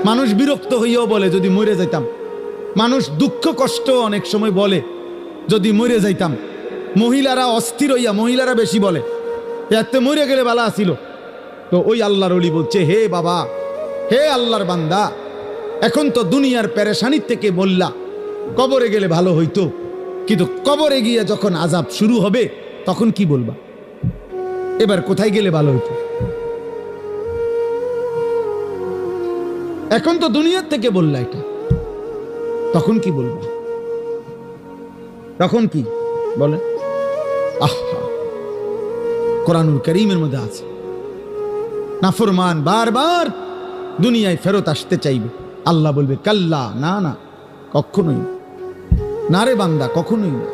মানুষ বিরক্ত হইয়াও বলে যদি মরে যাইতাম। মানুষ দুঃখ কষ্ট অনেক সময় বলে যদি মরে যাইতাম। মহিলারা অস্থির হইয়া, মহিলারা বেশি বলে এতে মরে গেলে বালা আসিল। তো ওই আল্লাহর ওলি বলছে, হে বাবা, হে আল্লাহর বান্দা, এখন তো দুনিয়ার পেরেশানির থেকে বললা কবরে গেলে ভালো হইতো, কিন্তু কবরে গিয়ে যখন আযাব শুরু হবে তখন কি বলবা? এবার কোথায় গেলে ভালো হইতো? এখন তো দুনিয়ার থেকে বললা এটা, তখন কি বলবা? তখন কি বলে? আহা, কোরআনুল কারীমের মধ্যে আছে, নাফরমান বারবার দুনিয়ায় ফেরত আসতে চাইবে, আল্লাহ বলবে কাল্লা, না না, কখনোই না রে বান্দা, কখনোই না।